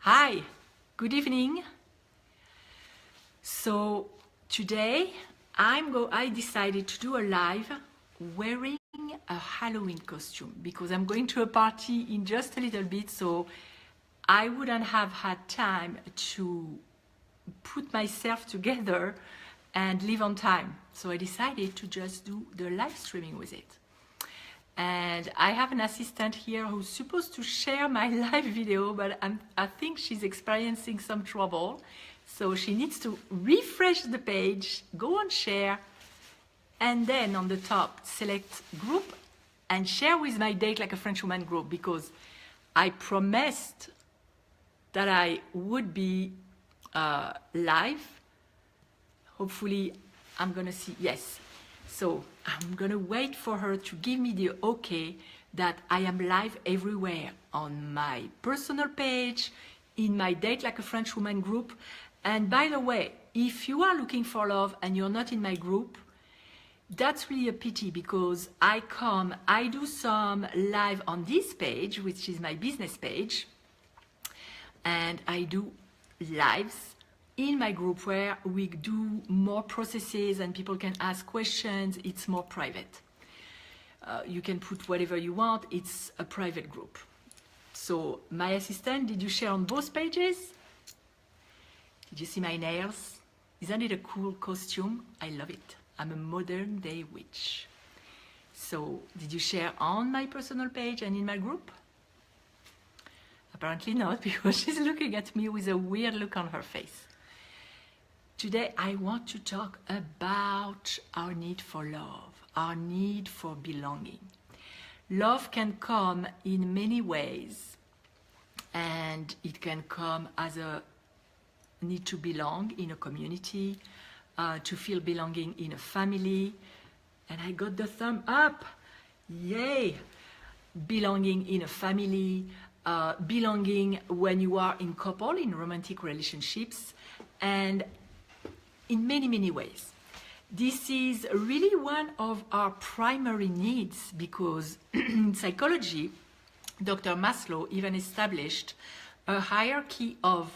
Hi, good evening. So today I decided to do a live wearing a Halloween costume because I'm going to a party in just a little bit, so I wouldn't have had time to put myself together and leave on time. So I decided to just do the live streaming with it. And I have an assistant here who's supposed to share my live video, but I think she's experiencing some trouble. So she needs to refresh the page, go on share, and then on the top, select group and share with my Date Like a French Woman group, because I promised that I would be live. Hopefully, I'm gonna see, yes. So I'm gonna wait for her to give me the okay that I am live everywhere on my personal page, in my Date Like a French Woman group. And by the way, if you are looking for love and you're not in my group, that's really a pity, because I do some live on this page, which is my business page, and I do lives in my group where we do more processes and people can ask questions. It's more private. You can put whatever you want. It's a private group. So my assistant, did you share on both pages? Did you see my nails? Isn't it a cool costume? I love it. I'm a modern day witch. So did you share on my personal page and in my group? Apparently not, because she's looking at me with a weird look on her face. Today, I want to talk about our need for love, our need for belonging. Love can come in many ways, and it can come as a need to belong in a community, to feel belonging in a family. And I got the thumb up. Yay! Belonging in a family, belonging when you are in couple, in romantic relationships, and in many, many ways. This is really one of our primary needs, because in psychology, Dr. Maslow even established a hierarchy of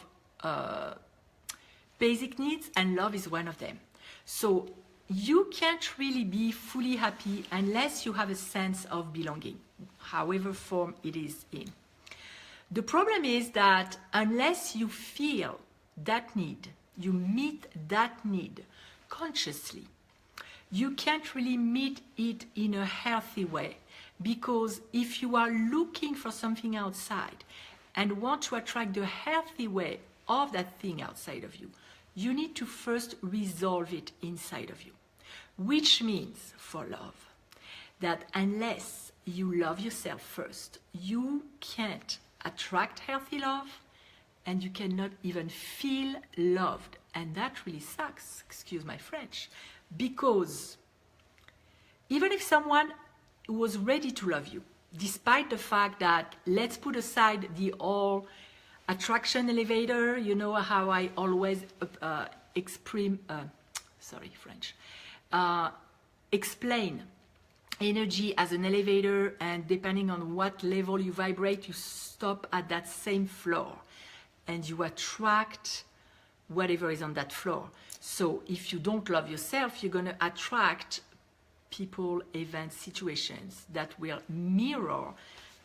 basic needs, and love is one of them. So you can't really be fully happy unless you have a sense of belonging, however form it is in. The problem is that unless you feel that need, you meet that need consciously, you can't really meet it in a healthy way. Because if you are looking for something outside and want to attract the healthy way of that thing outside of you, you need to first resolve it inside of you. Which means, for love, that unless you love yourself first, you can't attract healthy love, and you cannot even feel loved. And that really sucks, excuse my French, because even if someone was ready to love you, despite the fact that, let's put aside the all attraction elevator, you know how I always explain energy as an elevator, and depending on what level you vibrate, you stop at that same floor and you attract whatever is on that floor. So if you don't love yourself, you're going to attract people, events, situations that will mirror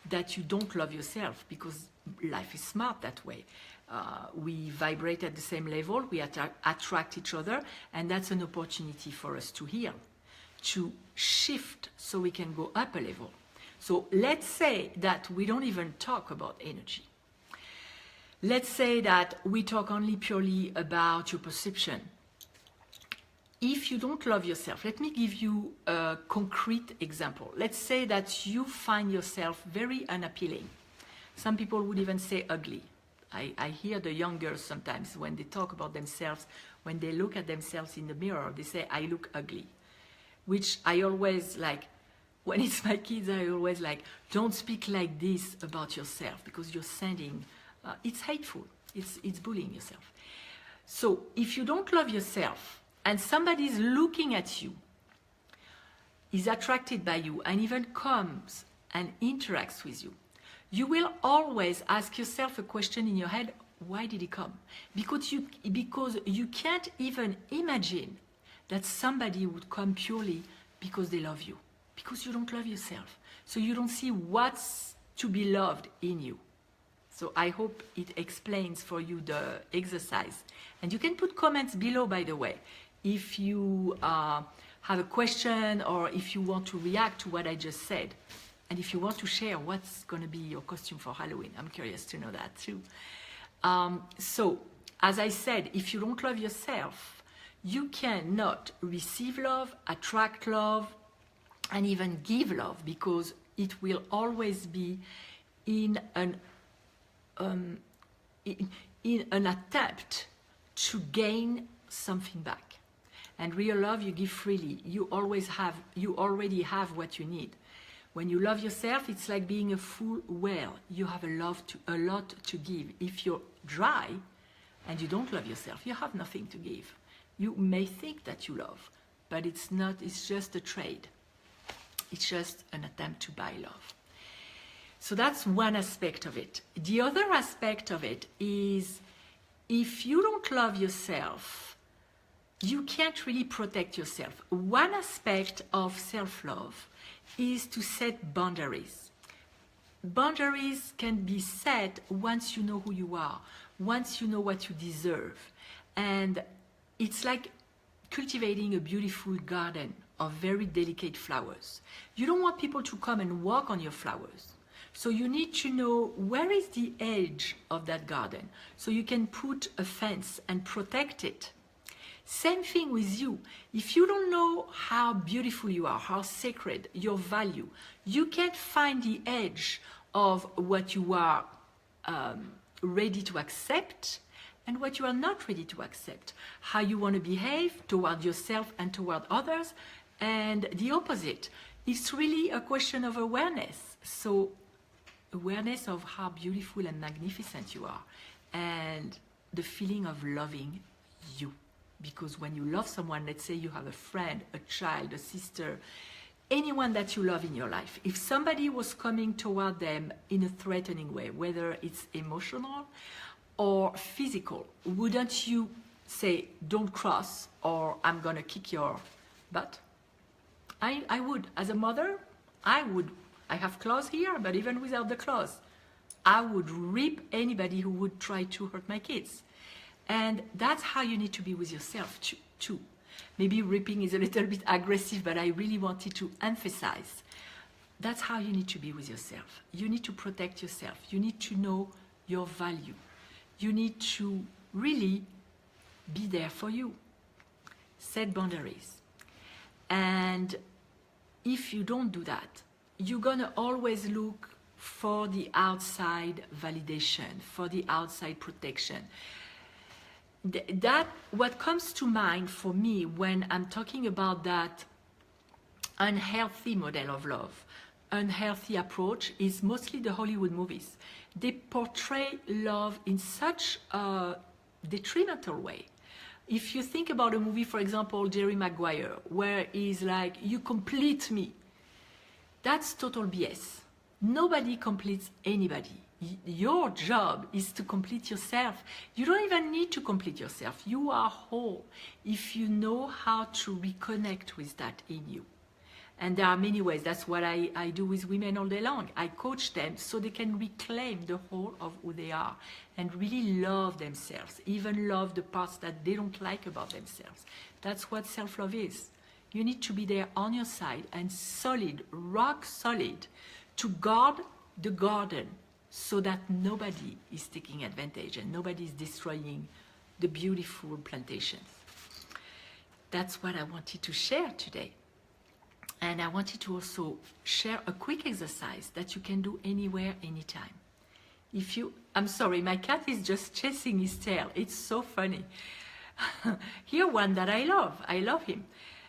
that you don't love yourself, because life is smart that way. We vibrate at the same level, we attract each other, and that's an opportunity for us to heal, to shift so we can go up a level. So let's say that we don't even talk about energy. Let's say that we talk only purely about your perception. If you don't love yourself, let me give you a concrete example. Let's say that you find yourself very unappealing. Some people would even say ugly. I hear the young girls sometimes when they talk about themselves, when they look at themselves in the mirror, they say, I look ugly. Which I always like, when it's my kids, I always like, don't speak like this about yourself, because you're sending, it's hateful, it's bullying yourself. So if you don't love yourself, and somebody is looking at you, is attracted by you, and even comes and interacts with you, you will always ask yourself a question in your head, why did he come? Because you can't even imagine that somebody would come purely because they love you, because you don't love yourself. So you don't see what's to be loved in you. So I hope it explains for you the exercise. And you can put comments below, by the way, if you have a question or if you want to react to what I just said. And if you want to share what's going to be your costume for Halloween, I'm curious to know that too. So, as I said, if you don't love yourself, you cannot receive love, attract love, and even give love, because it will always be in an attempt to gain something back. And real love you give freely. You already have what you need. When you love yourself, it's like being a full well. You have a lot to give. If you're dry and you don't love yourself, you have nothing to give. You may think that you love, but it's not. It's just a trade. It's just an attempt to buy love. So that's one aspect of it. The other aspect of it is, if you don't love yourself, you can't really protect yourself. One aspect of self-love is to set boundaries. Boundaries can be set once you know who you are, once you know what you deserve. And it's like cultivating a beautiful garden of very delicate flowers. You don't want people to come and walk on your flowers. So you need to know where is the edge of that garden, so you can put a fence and protect it. Same thing with you. If you don't know how beautiful you are, how sacred, your value, you can't find the edge of what you are ready to accept and what you are not ready to accept, how you want to behave toward yourself and toward others, and the opposite. It's really a question of awareness. So awareness of how beautiful and magnificent you are, and the feeling of loving you. Because when you love someone, let's say you have a friend, a child, a sister, anyone that you love in your life, if somebody was coming toward them in a threatening way, whether it's emotional or physical, wouldn't you say, don't cross, or I'm gonna kick your butt? I would. As a mother, I would. I have claws here, but even without the claws, I would rip anybody who would try to hurt my kids. And that's how you need to be with yourself too. Maybe ripping is a little bit aggressive, but I really wanted to emphasize. That's how you need to be with yourself. You need to protect yourself. You need to know your value. You need to really be there for you. Set boundaries. And if you don't do that, you're gonna always look for the outside validation, for the outside protection. That what comes to mind for me when I'm talking about that unhealthy model of love, unhealthy approach, is mostly the Hollywood movies. They portray love in such a detrimental way. If you think about a movie, for example, Jerry Maguire, where he's like, you complete me, that's total BS. Nobody completes anybody. Your job is to complete yourself. You don't even need to complete yourself. You are whole if you know how to reconnect with that in you. And there are many ways. That's what I do with women all day long. I coach them so they can reclaim the whole of who they are and really love themselves, even love the parts that they don't like about themselves. That's what self-love is. You need to be there on your side and solid, rock solid, to guard the garden, so that nobody is taking advantage and nobody is destroying the beautiful plantations. That's what I wanted to share today. And I wanted to also share a quick exercise that you can do anywhere, anytime. I'm sorry, my cat is just chasing his tail. It's so funny. Here, one that I love him.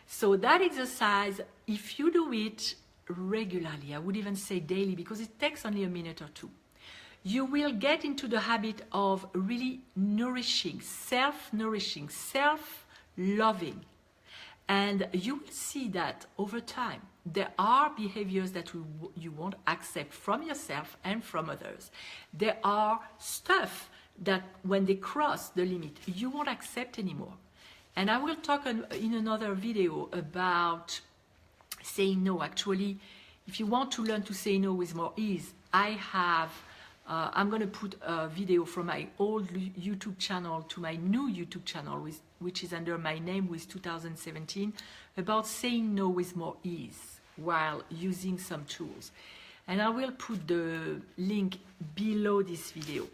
So that exercise, if you do it regularly, I would even say daily, because it takes only a minute or two, you will get into the habit of really nourishing, self-nourishing, self-loving. And you will see that over time, there are behaviors that you won't accept from yourself and from others. There are stuff that when they cross the limit, you won't accept anymore. And I will talk in another video about saying no. Actually, if you want to learn to say no with more ease, I'm going to put a video from my old YouTube channel to my new YouTube channel, which is under my name with 2017, about saying no with more ease while using some tools. And I will put the link below this video.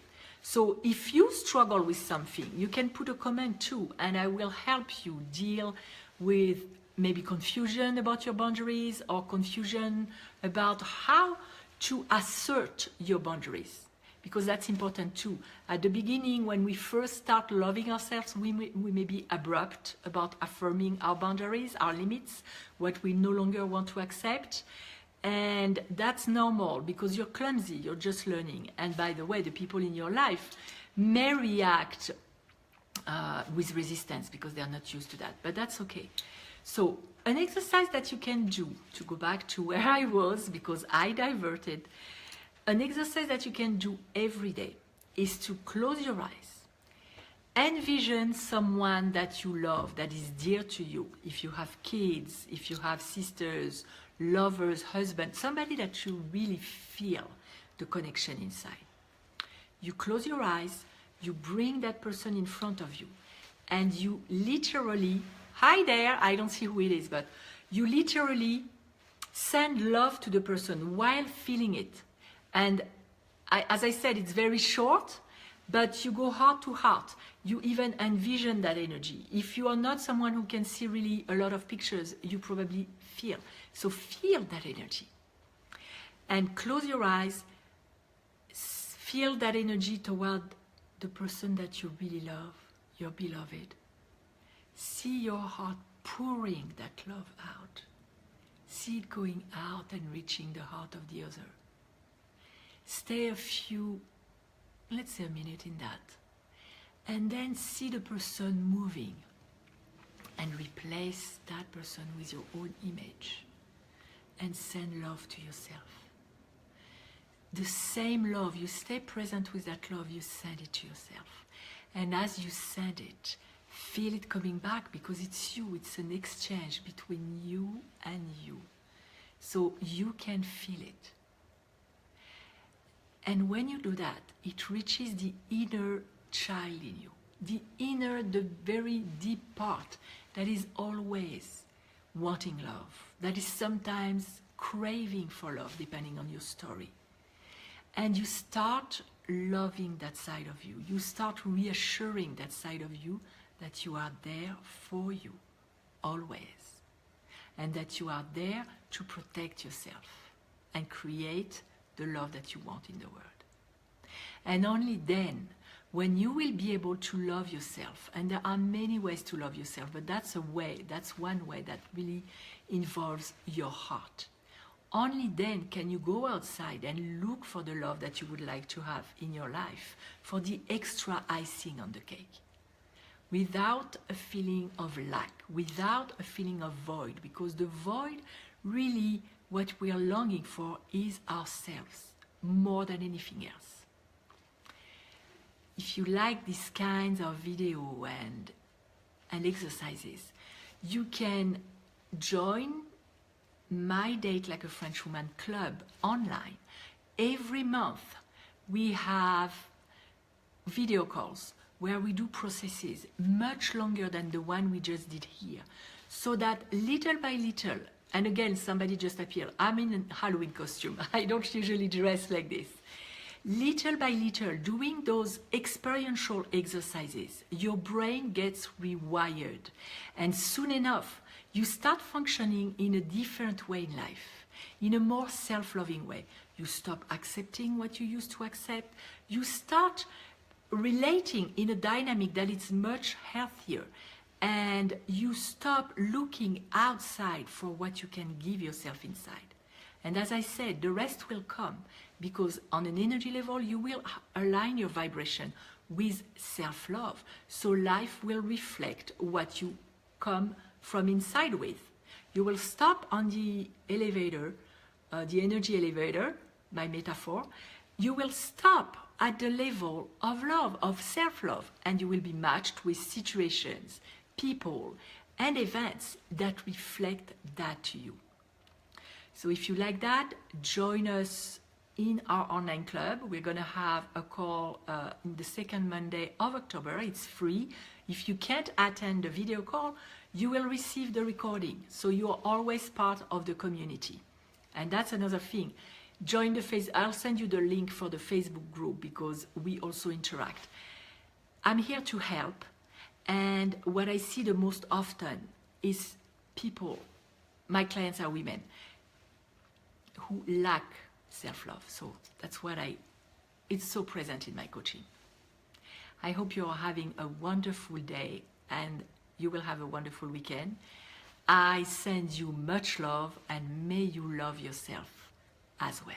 So if you struggle with something, you can put a comment too, and I will help you deal with maybe confusion about your boundaries or confusion about how to assert your boundaries, because that's important too. At the beginning, when we first start loving ourselves, we may be abrupt about affirming our boundaries, our limits, what we no longer want to accept. And that's normal because you're clumsy, you're just learning. And by the way, the people in your life may react with resistance because they're not used to that, but that's okay. So an exercise that you can do, to go back to where I was because I diverted, an exercise that you can do every day is to close your eyes. Envision someone that you love, that is dear to you. If you have kids, if you have sisters, lovers, husband, somebody that you really feel the connection inside. You close your eyes, you bring that person in front of you, and you literally, hi there, I don't see who it is, but you literally send love to the person while feeling it. And as I said, it's very short, but you go heart to heart. You even envision that energy. If you are not someone who can see really a lot of pictures, you probably feel. So feel that energy. And close your eyes, feel that energy toward the person that you really love, your beloved. See your heart pouring that love out. See it going out and reaching the heart of the other. Stay let's say a minute in that. And then see the person moving and replace that person with your own image and send love to yourself. The same love, you stay present with that love, you send it to yourself. And as you send it, feel it coming back because it's you, it's an exchange between you and you. So you can feel it. And when you do that, it reaches the inner child in you, the very deep part that is always wanting love, that is sometimes craving for love, depending on your story. And you start loving that side of you. You start reassuring that side of you that you are there for you, always. And that you are there to protect yourself and create the love that you want in the world. And only then, when you will be able to love yourself, and there are many ways to love yourself, but that's one way that really involves your heart. Only then can you go outside and look for the love that you would like to have in your life, for the extra icing on the cake. Without a feeling of lack, without a feeling of void, because the void, really what we are longing for is ourselves, more than anything else. If you like these kinds of video and exercises, you can join my Date Like a French Woman Club online. Every month we have video calls where we do processes much longer than the one we just did here, so that little by little, and again somebody just appeared, I'm in a Halloween costume, I don't usually dress like this. Little by little, doing those experiential exercises, your brain gets rewired, and soon enough you start functioning in a different way in life, in a more self-loving way. You stop accepting what you used to accept, you start relating in a dynamic that is much healthier, and you stop looking outside for what you can give yourself inside. And as I said, the rest will come, because on an energy level you will align your vibration with self-love, so life will reflect what you come from inside with. You will stop on the elevator, the energy elevator, my metaphor. You will stop at the level of love, of self-love, and you will be matched with situations, people, and events that reflect that to you. So if you like that, join us in our online club. We're going to have a call in the second Monday of October. It's free. If you can't attend the video call, you will receive the recording. So you are always part of the community. And that's another thing. Join the I'll send you the link for the Facebook group because we also interact. I'm here to help. And what I see the most often is people, my clients are women, who lack self-love. So that's what it's so present in my coaching. I hope you are having a wonderful day and you will have a wonderful weekend. I send you much love and may you love yourself as well.